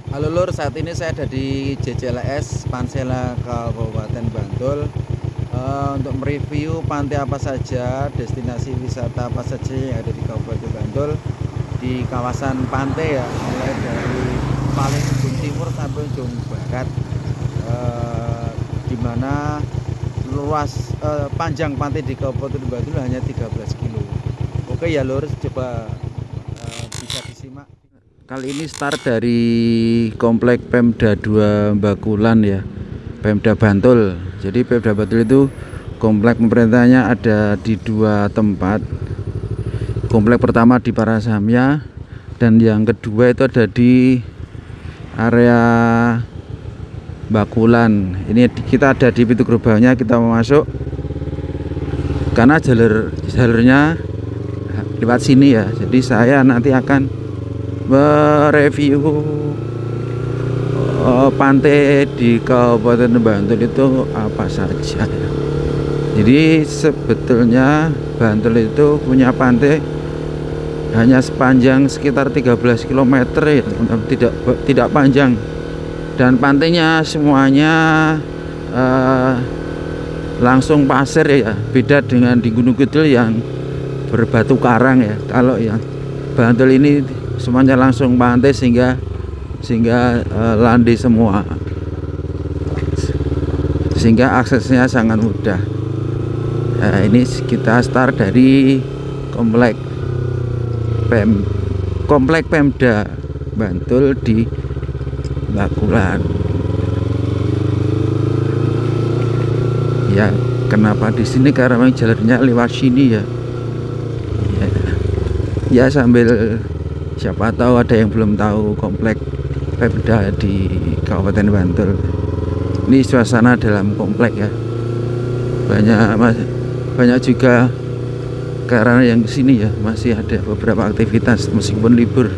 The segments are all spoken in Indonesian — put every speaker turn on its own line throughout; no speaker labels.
Halo Lur, saat ini saya ada di JJLS Pansela Kabupaten Bantul untuk mereview pantai apa saja, destinasi wisata apa saja yang ada di Kabupaten Bantul di kawasan pantai ya, mulai dari paling ujung timur sampai ujung barat, di mana luas panjang pantai di Kabupaten Bantul hanya 13 kilo. Oke ya Lur, coba bisa disimak. Kali ini start dari komplek Pemda 2 Bakulan ya, Pemda Bantul. Jadi Pemda Bantul itu komplek pemerintahnya ada di dua tempat. Komplek pertama di Parasamya dan yang kedua itu ada di area Bakulan. Ini kita ada di pintu gerbangnya, kita mau masuk karena jalurnya lewat sini ya. Jadi saya nanti akan mereview pantai di Kabupaten Bantul itu apa saja ya. Jadi sebetulnya Bantul itu punya pantai hanya sepanjang sekitar 13 km ya, tidak panjang, dan pantainya semuanya langsung pasir ya, beda dengan di Gunung Kidul yang berbatu karang ya. Kalau yang Bantul ini semuanya langsung pantai sehingga landai semua, sehingga aksesnya sangat mudah. Nah, ini kita start dari komplek Pemda Bantul di Bakulan. Ya, kenapa di sini? Karena memang jalannya lewat sini ya. Ya, sambil siapa tahu ada yang belum tahu komplek Pemda di Kabupaten Bantul. Ini suasana dalam komplek ya. Banyak juga karena yang sini ya masih ada beberapa aktivitas meskipun libur.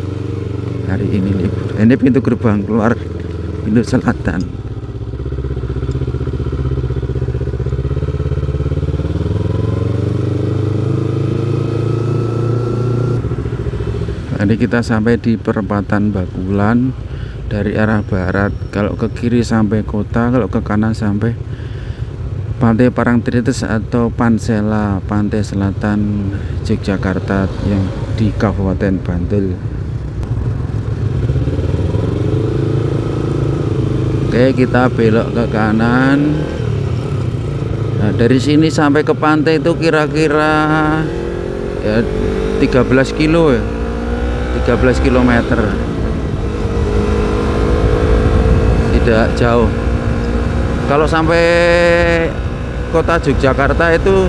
Hari ini libur. Ini pintu gerbang keluar pintu selatan. Tadi kita sampai di perempatan Bakulan dari arah barat. Kalau ke kiri sampai kota, kalau ke kanan sampai Pantai Parangtritis atau Pansela, pantai selatan Yogyakarta yang di Kabupaten Bantul. Oke, kita belok ke kanan. Nah, dari sini sampai ke pantai itu kira-kira ya 13 kilo ya. 13 km, tidak jauh. Kalau sampai kota Yogyakarta itu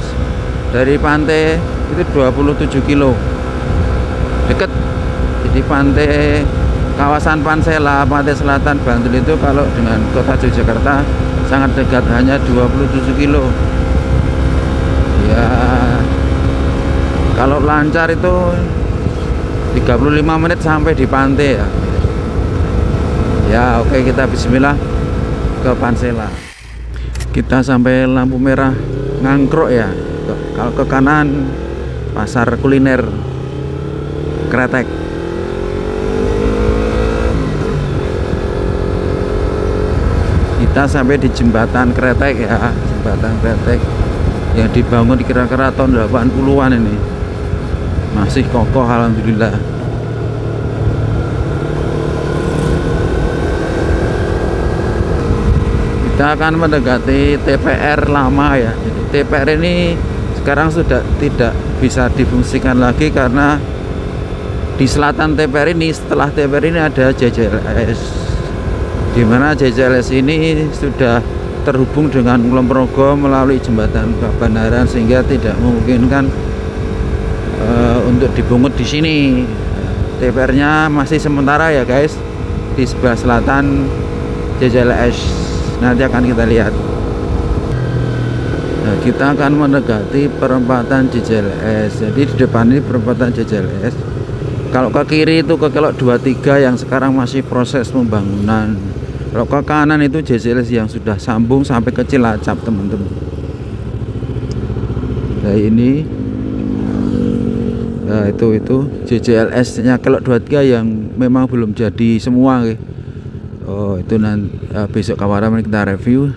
dari pantai itu 27 kilo, dekat. Jadi pantai kawasan Pansela, pantai selatan Bantul itu kalau dengan kota Yogyakarta sangat dekat, hanya 27 kilo ya. Kalau lancar itu 35 menit sampai di pantai ya. Ya, oke, kita bismillah ke Pansela. Kita sampai lampu merah Ngangkruk ya. Kalau ke kanan pasar kuliner Kretek. Kita sampai di jembatan Kretek ya, jembatan Kretek yang dibangun kira-kira tahun 80-an ini. Masih kokoh alhamdulillah. Kita akan mendekati TPR lama ya. Jadi TPR ini sekarang sudah tidak bisa difungsikan lagi karena di selatan TPR ini, setelah TPR ini ada JJLS, di mana JJLS ini sudah terhubung dengan Kulon Progo melalui jembatan Banaran sehingga tidak memungkinkan untuk dibungut di sini. TPR-nya masih sementara ya guys, di sebelah selatan JJLS. Nanti akan kita lihat. Nah, kita akan mendekati perempatan JJLS. Jadi di depan ini perempatan JJLS. Kalau ke kiri itu ke Kelok 23 yang sekarang masih proses pembangunan. Kalau ke kanan itu JJLS yang sudah sambung sampai ke Cilacap teman-teman. Nah ini, nah itu JJLS nya Kelok 23 yang memang belum jadi semua. itu nanti besok kawaran kita review.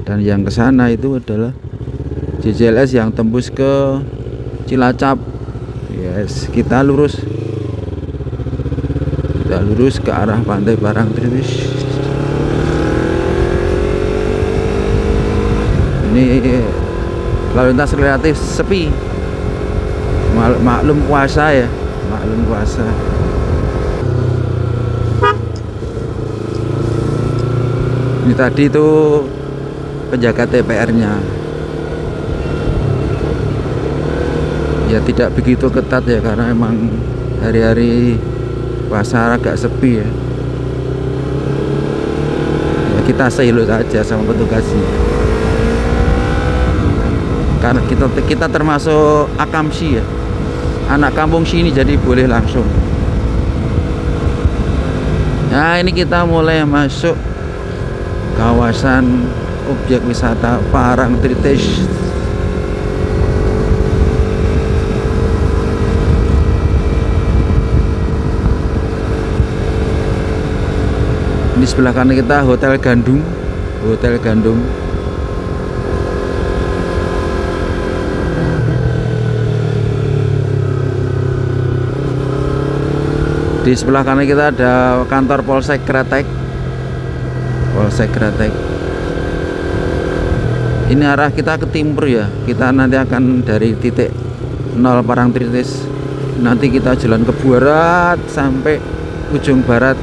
Dan yang ke sana itu adalah JJLS yang tembus ke Cilacap. Yes, kita lurus ke arah Pantai Parangtritis. Ini lalu lintas relatif sepi, maklum puasa ya, maklum puasa. Ini tadi itu penjaga TPR-nya ya, tidak begitu ketat ya, karena emang hari-hari pasar agak sepi ya. Ya kita say hello saja sama petugasnya, karena kita termasuk akamsi ya, anak kampung sini, jadi boleh langsung. Nah ini kita mulai masuk kawasan objek wisata Parangtritis. Di sebelah kanan kita Hotel Gandum. Di sebelah kanan kita ada kantor Polsek Kretek. Ini arah kita ke timur ya. Kita nanti akan dari titik 0 Parangtritis, nanti kita jalan ke barat sampai ujung barat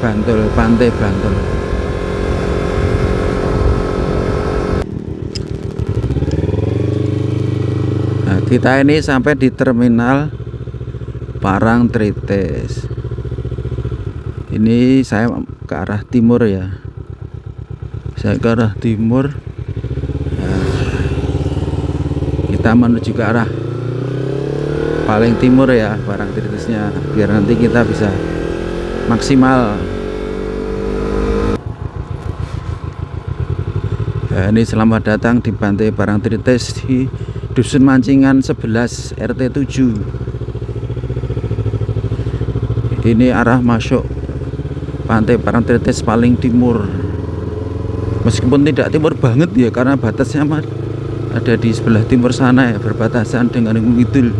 Bantul, Pantai Bantul. Nah, kita ini sampai di terminal Parangtritis. Ini saya ke arah timur ya. Saya ke arah timur. Nah, kita menuju ke arah paling timur ya Parangtritisnya, biar nanti kita bisa maksimal. Nah, ini selamat datang di Pantai Parangtritis di Dusun Mancingan 11 RT 7. Ini arah masuk Pantai Parangtritis paling timur, meskipun tidak timur banget ya, karena batasnya ada di sebelah timur sana ya, berbatasan dengan Gunung Kidul.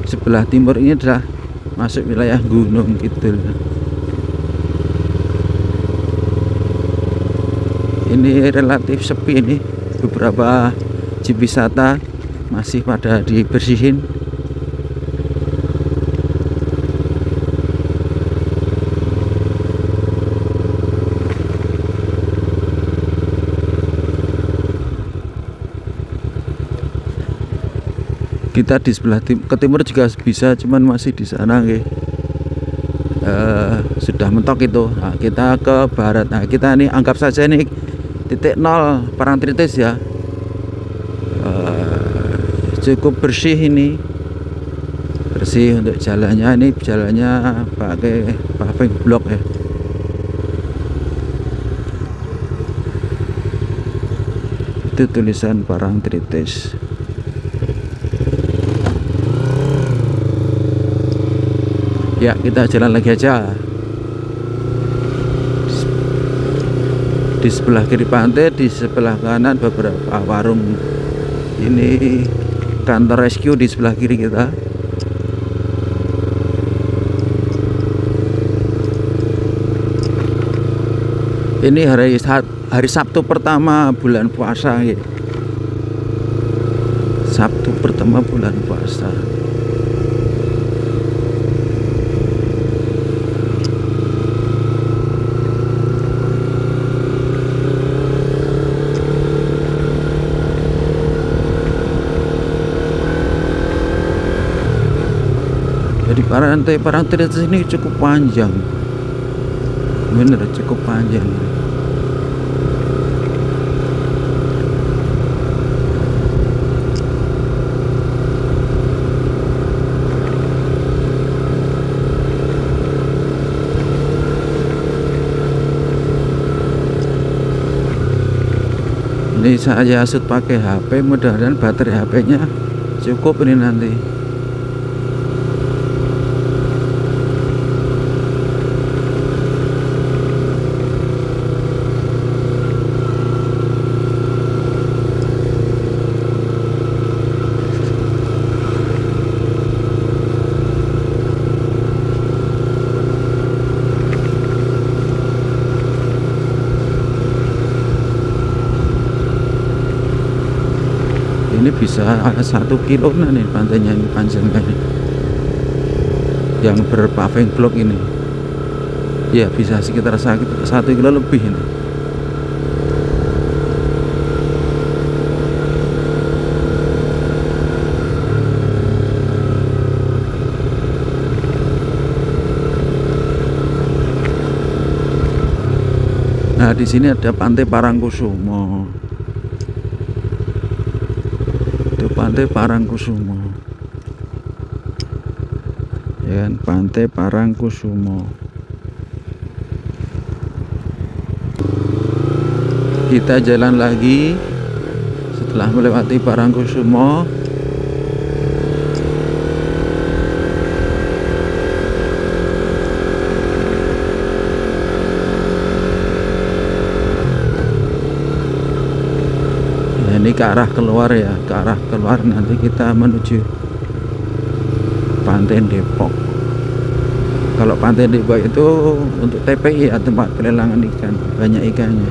Sebelah timur ini adalah masuk wilayah Gunung Kidul. Ini relatif sepi, ini beberapa jeep wisata masih pada dibersihin. Kita di sebelah ke timur juga bisa, cuman masih di sana sudah mentok itu. Nah, kita ke barat. Nah, kita ini anggap saja ini titik 0 Parangtritis ya. Cukup bersih ini, bersih untuk jalannya. Ini jalannya pakai paving block ya. Itu tulisan Parangtritis. Ya, kita jalan lagi aja. Di sebelah kiri pantai, di sebelah kanan beberapa warung. Ini kantor rescue di sebelah kiri kita. Ini hari Sabtu pertama bulan puasa ya. Sabtu pertama bulan puasa. Jadi Pantai Parangtritis ini cukup panjang, bener cukup panjang. Ini saya shoot pakai HP, mudah-mudahan baterai HP-nya cukup ini nanti. ini bisa 1 kilo nih pantainya ini panjangnya ini. Yang berpaving block ini ya bisa sekitar 1 kilo lebih ini. Nah, di sini ada Pantai Parangkusumo. Itu Pantai Parangkusumo. Ya, Pantai Parangkusumo. Kita jalan lagi setelah melewati Parangkusumo. Ini ke arah keluar ya, ke arah keluar nanti kita menuju Pantai Depok. Kalau Pantai Depok itu untuk TPI ya, tempat pelelangan ikan, banyak ikannya.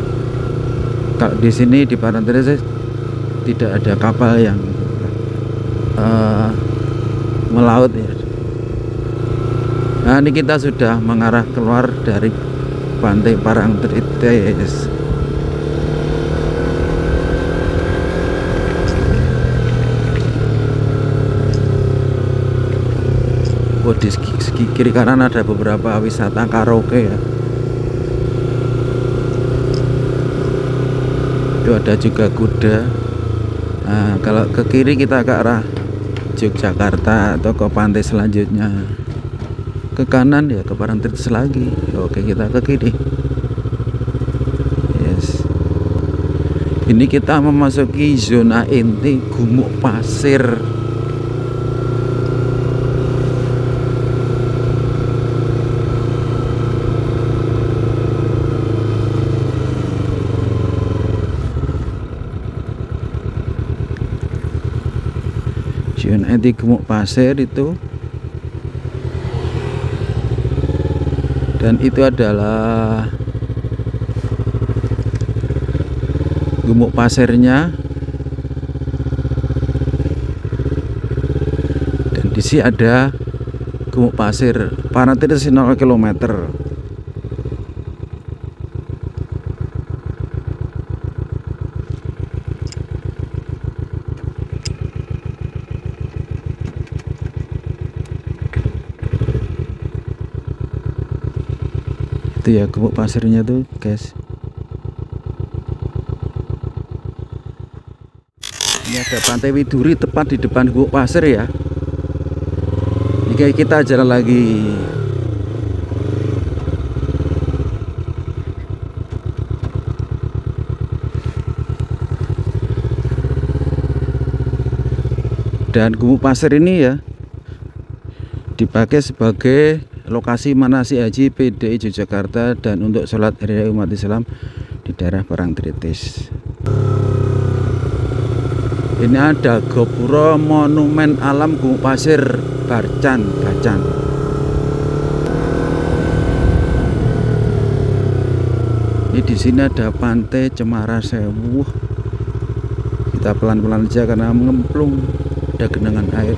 Kalau di sini di Parangtritis tidak ada kapal yang melaut ya. Nah, ini kita sudah mengarah keluar dari Pantai Parangtritis. Oh, di kiri kanan ada beberapa wisata karaoke ya. Itu ada juga kuda. Nah, kalau ke kiri kita ke arah Yogyakarta atau ke pantai selanjutnya. Ke kanan ya ke Parangtritis lagi. Oke, kita ke kiri. Yes. Ini kita memasuki zona inti Gumuk Pasir. Zona inti Gumuk Pasir itu, dan itu adalah gumuk pasirnya, dan di sini ada gumuk pasir Parangtritis 0 km. Itu ya gumuk pasirnya tuh guys. Ini ada Pantai Widuri tepat di depan gumuk pasir ya. Jika kita jalan lagi. Dan gumuk pasir ini ya dipakai sebagai lokasi manasik haji PDI Yogyakarta dan untuk sholat hari raya umat Islam di daerah Parangtritis. Ini ada Gapura Monumen Alam Gumuk Pasir Bacan. Ini di sini ada Pantai Cemara Sewu. Kita pelan-pelan aja karena mengemplung, ada genangan air.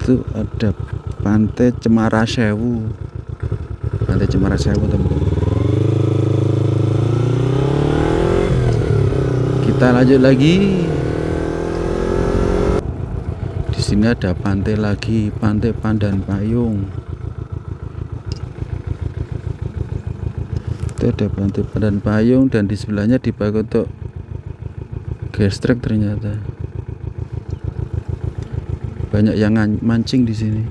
Itu ada Pantai Cemara Sewu. Pantai Cemara Sewu, teman-teman. Kita lanjut lagi. Di sini ada pantai lagi, Pantai Pandan Payung. Itu ada Pantai Pandan Payung dan di sebelahnya dipakai untuk gestrek ternyata. Banyak yang mancing di sini.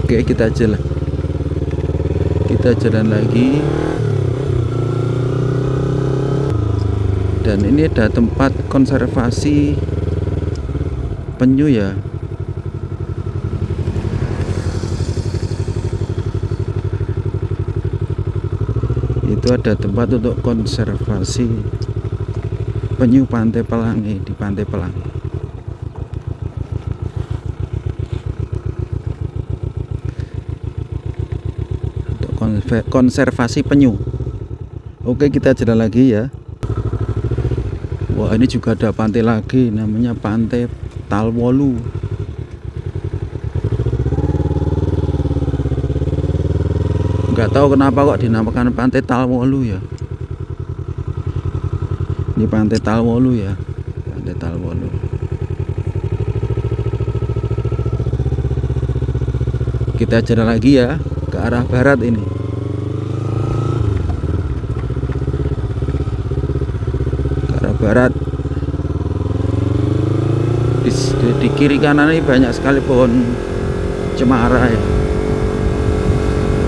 Oke, kita jalan lagi. Dan ini ada tempat konservasi penyu ya. Itu ada tempat untuk konservasi penyu Pantai Pelangi di Pantai Pelangi. Untuk konservasi penyu. Oke, kita jalan lagi ya. Wah, ini juga ada pantai lagi, namanya Pantai Talwolu. Nggak tahu kenapa kok dinamakan Pantai Talwolu ya. Ini Pantai Talwolu ya, Pantai Talwolu. Kita jalan lagi ya ke arah barat ini. Ke arah barat. Di kiri kanan ini banyak sekali pohon cemara ya.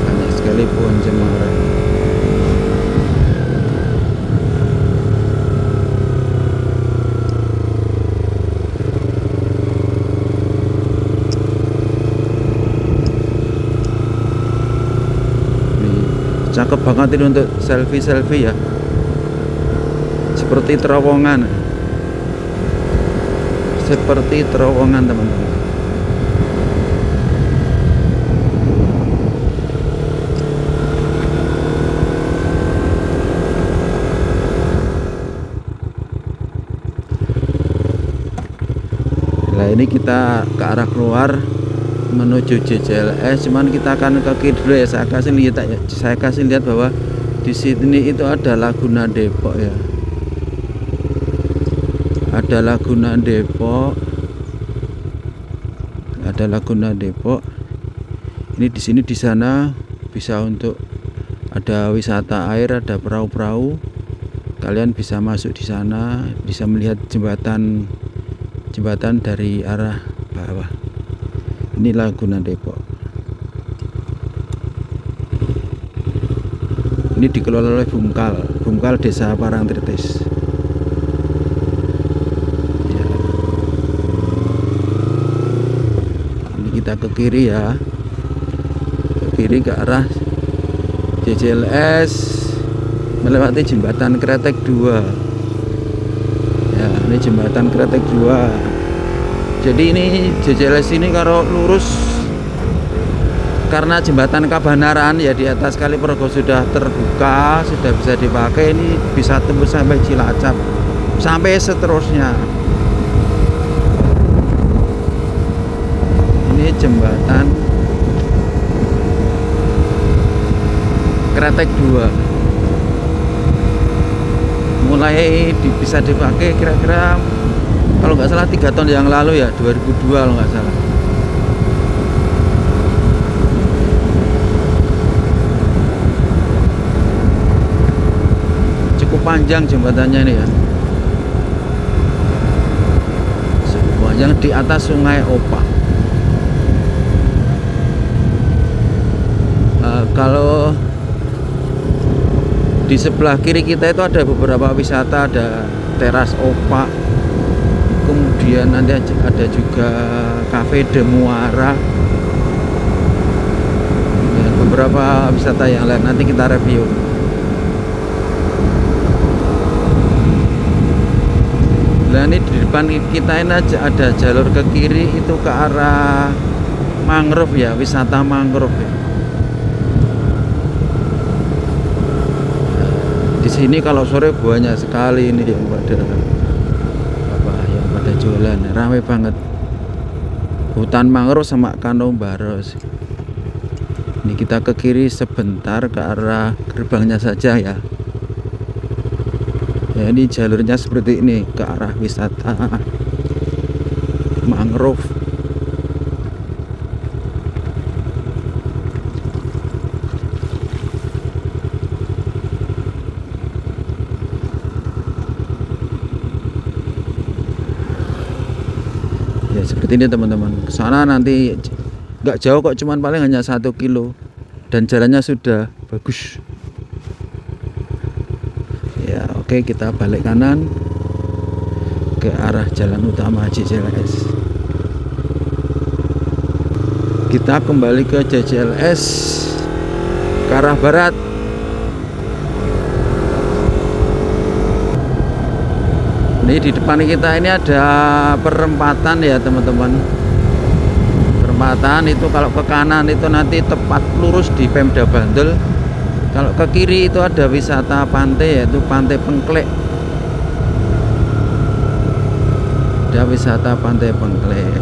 Banyak sekali pohon cemara. Cakep banget ini untuk selfie-selfie ya. Seperti terowongan. Seperti terowongan, teman-teman. Nah, ini kita ke arah keluar menuju JCLS, cuman kita akan ke kiri dulu ya. Saya kasih lihat bahwa di sini itu ada Laguna Depok ya. Ada Laguna Depok. Ada Laguna Depok. Ini di sini, di sana bisa untuk ada wisata air, ada perahu-perahu. Kalian bisa masuk di sana, bisa melihat jembatan dari arah bawah. Ini Laguna Depok. Ini dikelola oleh Bumkal Desa Parangtritis. Ya. Ini kita ke kiri ya. Ke kiri ke arah JCLS melewati jembatan Kretek 2. Ya, ini jembatan Kretek 2. Jadi ini JCLS ini kalau lurus, karena jembatan Kabanaran ya di atas Kali Progo sudah terbuka, sudah bisa dipakai, ini bisa tembus sampai Cilacap, sampai seterusnya. Ini jembatan Kretek 2. Mulai bisa dipakai kira-kira kalau nggak salah 3 tahun yang lalu ya, 2002 kalau nggak salah. Cukup panjang jembatannya ini ya. Cukup panjang di atas Sungai Opak. Kalau di sebelah kiri kita itu ada beberapa wisata, ada Teras Opak. Kemudian nanti ada juga Cafe de Muara dan beberapa wisata yang lain, nanti kita review. Nah, ini di depan kita ini ada jalur ke kiri itu ke arah mangrove ya, wisata mangrove ya. Di sini kalau sore banyak sekali ini yang pada jualan, ramai banget. Hutan mangrove sama Kano Baros. Ini kita ke kiri sebentar ke arah gerbangnya saja ya. Ya, ini jalurnya seperti ini ke arah wisata mangrove. Ya seperti ini teman-teman. Ke sana nanti nggak jauh kok, cuman paling hanya 1 kilo dan jalannya sudah bagus. Ya oke, kita balik kanan ke arah jalan utama JCLS. Kita kembali ke JCLS ke arah barat. Ini di depan kita ini ada perempatan ya teman-teman. Perempatan itu kalau ke kanan itu nanti tepat lurus di Pemda Bantul. Kalau ke kiri itu ada wisata pantai, yaitu Pantai Pengklek. Ada wisata Pantai Pengklek.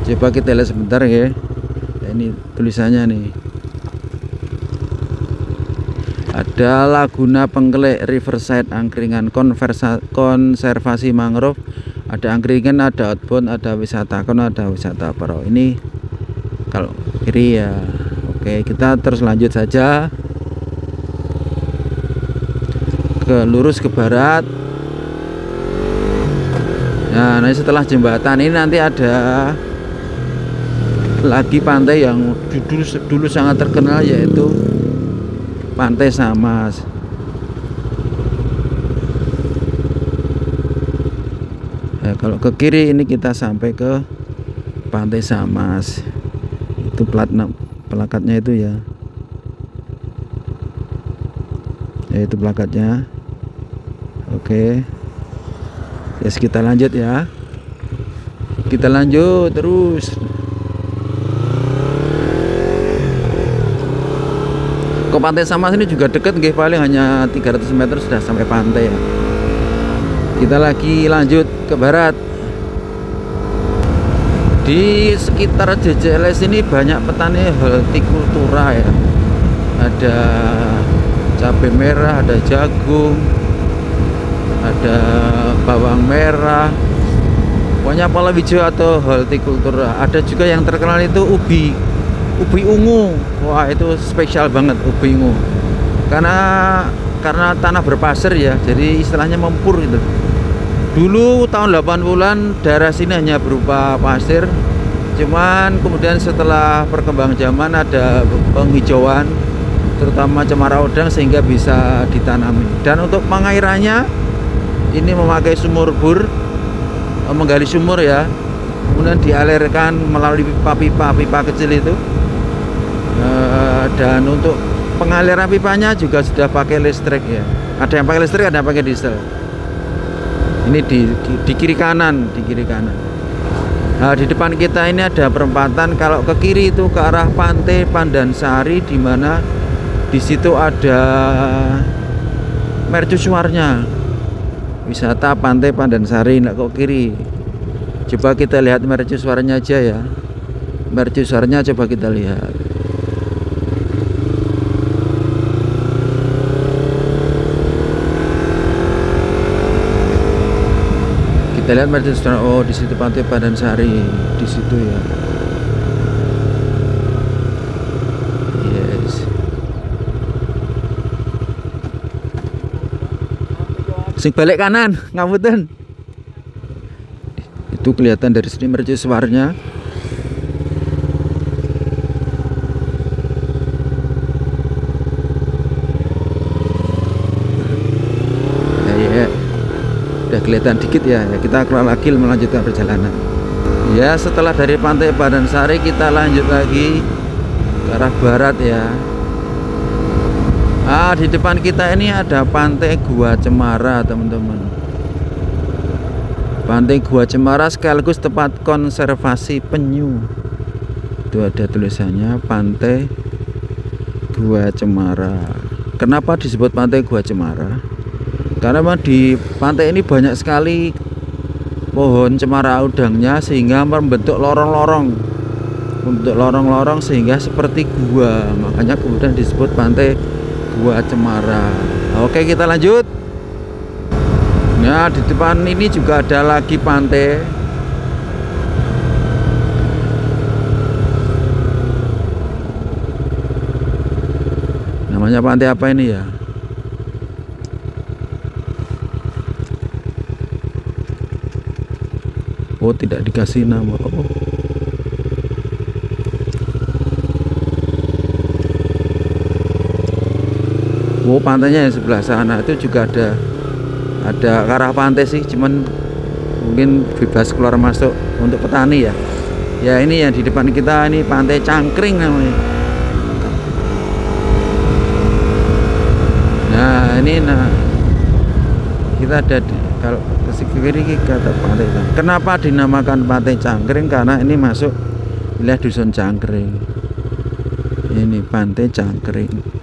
Coba kita lihat sebentar ya. Ini tulisannya nih. Ada Laguna Pengklek, Riverside, angkringan, konservasi mangrove, ada angkringan, ada outbound, ada wisata kon, ada wisata perahu. Ini kalau kiri ya. Oke, kita terus lanjut saja lurus ke barat. Nah, nanti setelah jembatan ini nanti ada lagi pantai yang dulu sangat terkenal, yaitu Pantai Samas. Nah, kalau ke kiri ini kita sampai ke Pantai Samas. Itu plakatnya itu ya. Itu plakatnya. Oke. Yes, kita lanjut ya. Kita lanjut terus. Ke Pantai Samas ini juga dekat, nggih, paling hanya 300 meter sudah sampai pantai ya. Kita lagi lanjut ke barat. Di sekitar JJLS ini banyak petani hortikultura ya. Ada cabai merah, ada jagung, ada bawang merah, pokoknya palawija atau hortikultura. Ada juga yang terkenal itu ubi ungu. Wah, itu spesial banget ubi ungu. Karena tanah berpasir ya, jadi istilahnya mempur gitu. Dulu tahun 80-an daerah sini hanya berupa pasir. Cuman kemudian setelah perkembangan zaman ada penghijauan, terutama cemara udang, sehingga bisa ditanami. Dan untuk pengairannya ini memakai sumur bor, menggali sumur ya, kemudian dialirkan melalui pipa kecil itu. Dan untuk pengaliran pipanya juga sudah pakai listrik ya. Ada yang pakai listrik, ada yang pakai diesel. Ini di kiri kanan, Nah, di depan kita ini ada perempatan. Kalau ke kiri itu ke arah Pantai Pandansari, di mana di situ ada mercusuarnya. Wisata Pantai Pandansari. Nah, ke kiri. Coba kita lihat mercusuarnya aja ya. Mercusuarnya coba kita lihat. Kita lihat mercusuar. Oh, di situ Pantai Pandansari, di situ ya. Yes. Sing balik kanan, ngapunten. Itu kelihatan dari sini mercusuarnya. Kelihatan dikit ya, kita keluar lagi melanjutkan perjalanan ya. Setelah dari Pantai Pandansari kita lanjut lagi ke arah barat ya. Di depan kita ini ada Pantai Gua Cemara, teman-teman. Pantai Gua Cemara sekaligus tempat konservasi penyu. Itu ada tulisannya Pantai Gua Cemara. Kenapa disebut Pantai Gua Cemara? Karena memang di pantai ini banyak sekali pohon cemara udangnya, sehingga membentuk lorong-lorong, sehingga seperti gua. Makanya kemudian disebut Pantai Gua Cemara. Oke, kita lanjut. Nah, di depan ini juga ada lagi pantai. Namanya pantai apa ini ya? Oh, tidak dikasih nama. Oh, pantainya yang sebelah sana itu juga ada ke arah pantai sih, cuman mungkin bebas keluar masuk untuk petani ya. Ya, ini yang di depan kita ini Pantai Cangkring namanya. Nah, ini kita ada kalau ke kiri kata Pantai Cangkring. Kenapa dinamakan Pantai Cangkring? Karena ini masuk wilayah dusun Cangkring. Ini Pantai Cangkring.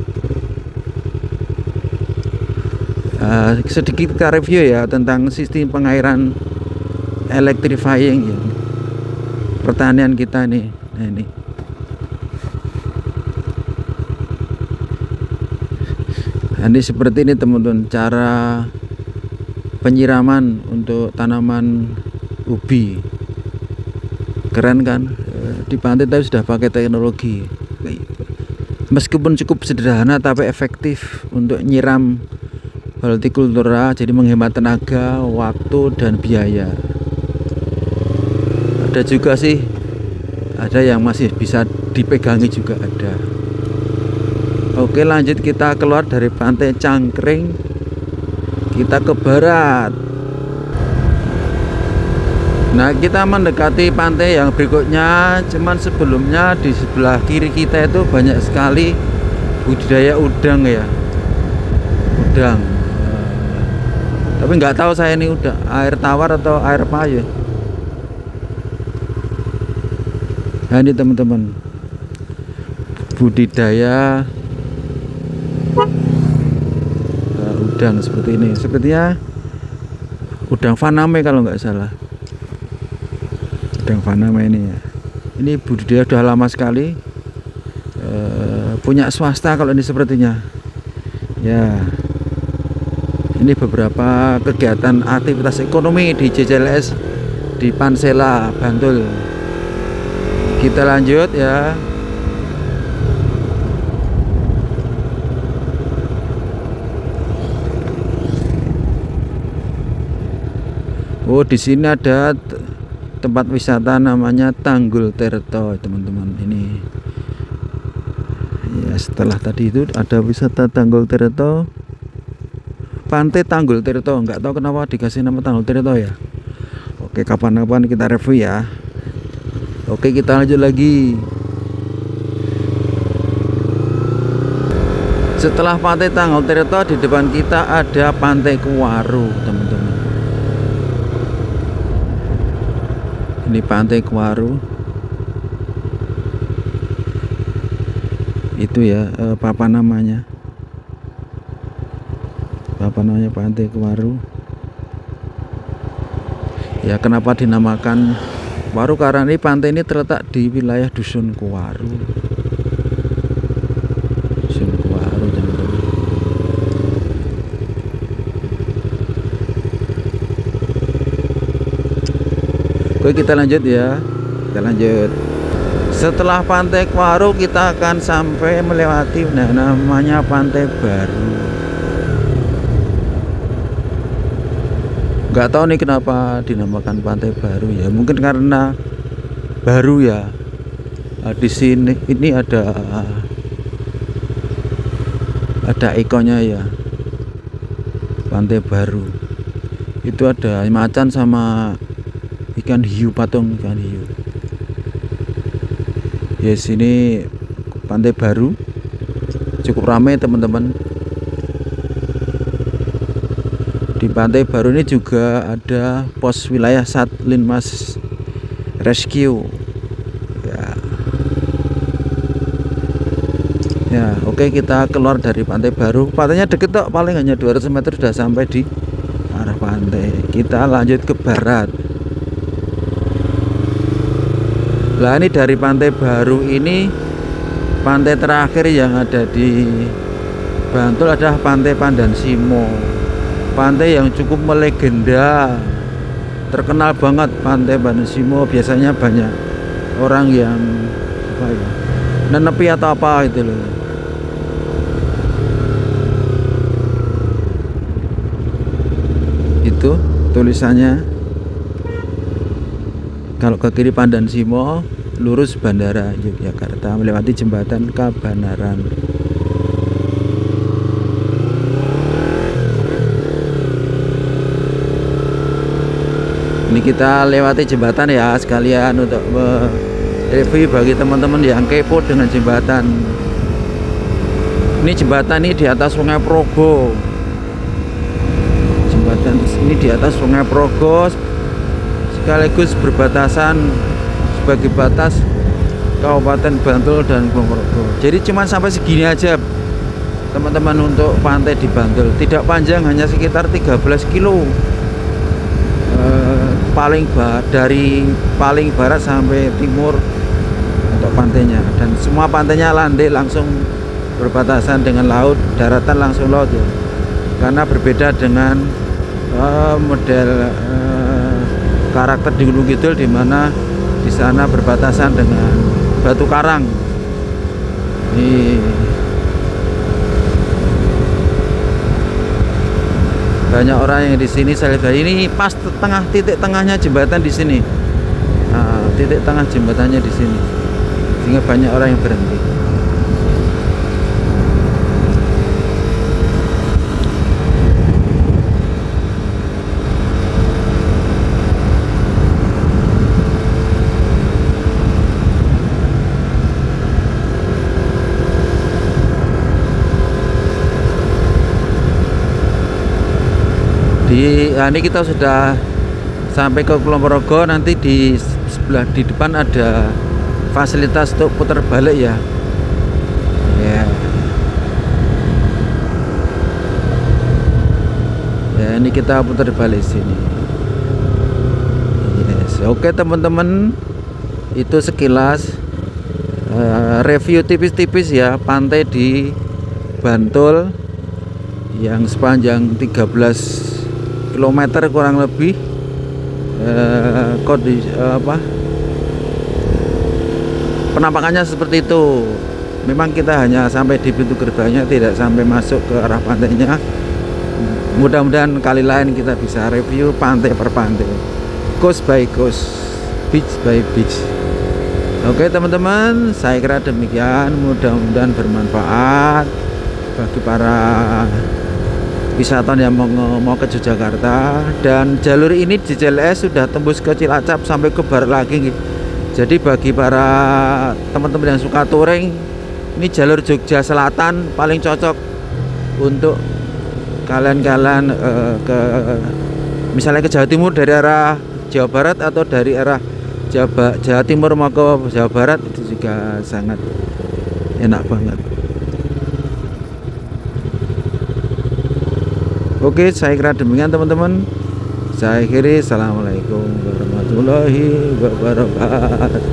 Sedikit kita review ya tentang sistem pengairan electrifying ya, pertanian kita nih. Nah, ini seperti ini teman-teman, cara penyiraman untuk tanaman ubi. Keren kan? Di pantai tapi sudah pakai teknologi. Meskipun cukup sederhana tapi efektif untuk nyiram hortikultura, jadi menghemat tenaga, waktu, dan biaya. Ada juga sih, ada yang masih bisa dipegangi juga ada. Oke, lanjut kita keluar dari Pantai Cangkring, kita ke barat. Nah, kita mendekati pantai yang berikutnya. Cuman sebelumnya di sebelah kiri kita itu banyak sekali budidaya udang ya, udang. Tapi nggak tahu saya ini udah air tawar atau air apa ya. Nah, ini teman-teman, budidaya udang seperti ini. Sepertinya udang faname kalau nggak salah. Udang faname ini ya. Ini budidaya sudah lama sekali. Punya swasta kalau ini sepertinya. Ya. Ini beberapa kegiatan aktivitas ekonomi di CCLS di Pansela, Bantul. Kita lanjut ya. Oh, di sini ada tempat wisata namanya Tanggul Tirto, teman-teman. Ini ya, setelah tadi itu ada wisata Tanggul Tirto. Pantai Tanggul Tirto, nggak tahu kenapa dikasih nama Tanggul Tirto ya. Oke, kapan-kapan kita review ya. Oke, kita lanjut lagi. Setelah Pantai Tanggul Tirto, di depan kita ada Pantai Kuwaru, teman-teman. Ini Pantai Kuwaru. Itu ya, apa namanya? Apa namanya, Pantai Kuwaru ya. Kenapa dinamakan Kuwaru? Karena ini pantai ini terletak di wilayah Dusun Kuwaru. Dusun Kuwaru, teman-teman. Oke, kita lanjut ya. Kita lanjut. Setelah Pantai Kuwaru kita akan sampai melewati namanya Pantai Baru. Nggak tahu nih kenapa dinamakan Pantai Baru ya, mungkin karena baru ya. Di sini ini ada ikonnya ya, Pantai Baru. Itu ada macan sama ikan hiu, patung ikan hiu. Ya, sini Pantai Baru cukup ramai, teman-teman. Di Pantai Baru ini juga ada pos wilayah Satlinmas Rescue. Ya, oke, kita keluar dari Pantai Baru. Pantainya deket kok, paling hanya 200 meter sudah sampai di arah pantai. Kita lanjut ke barat. Lah, ini dari Pantai Baru ini, pantai terakhir yang ada di Bantul adalah Pantai Pandansimo. Pantai yang cukup melegenda, terkenal banget Pantai Pandansimo. Biasanya banyak orang yang apa ya, nenepi atau apa itu loh. Itu tulisannya. Kalau ke kiri Pandansimo, lurus Bandara Yogyakarta melewati jembatan Kabanaran. Ini kita lewati jembatan ya, sekalian untuk review bagi teman-teman yang kepo dengan jembatan. Ini jembatan ini di atas Sungai Progo. Jembatan ini di atas Sungai Progo, sekaligus berbatasan sebagai batas Kabupaten Bantul dan Kulonprogo. Jadi cuma sampai segini aja teman-teman untuk pantai di Bantul. Tidak panjang, hanya sekitar 13 kilo. Dari paling barat sampai timur untuk pantainya, dan semua pantainya landai langsung berbatasan dengan laut, daratan langsung laut ya. Karena berbeda dengan model karakter di Gunung Kidul, di mana di sana berbatasan dengan batu karang. Banyak orang yang di sini. Saya lihat ini pas titik tengahnya jembatan di sini. Nah, titik tengah jembatannya di sini, sehingga banyak orang yang berhenti. Ini kita sudah sampai ke Kulonprogo. Nanti di sebelah di depan ada fasilitas untuk putar balik ya. Ya, ini kita putar balik sini. Yes. Oke teman-teman, itu sekilas review tipis-tipis ya pantai di Bantul yang sepanjang 13 kilometer kurang lebih. Penampakannya seperti itu. Memang kita hanya sampai di pintu gerbangnya, tidak sampai masuk ke arah pantainya. Mudah-mudahan kali lain kita bisa review pantai per pantai, coast by coast, beach by beach. Oke teman-teman, saya kira demikian. Mudah-mudahan bermanfaat bagi para wisatawan yang mau ke Yogyakarta. Dan jalur ini di JLS sudah tembus ke Cilacap sampai ke barat lagi. Jadi bagi para teman-teman yang suka touring, ini jalur Jogja Selatan paling cocok untuk kalian misalnya ke Jawa Timur dari arah Jawa Barat, atau dari arah Jawa Timur mau ke Jawa Barat, itu juga sangat enak banget. Oke, saya kira demikian teman-teman. Saya akhiri. Assalamualaikum warahmatullahi wabarakatuh.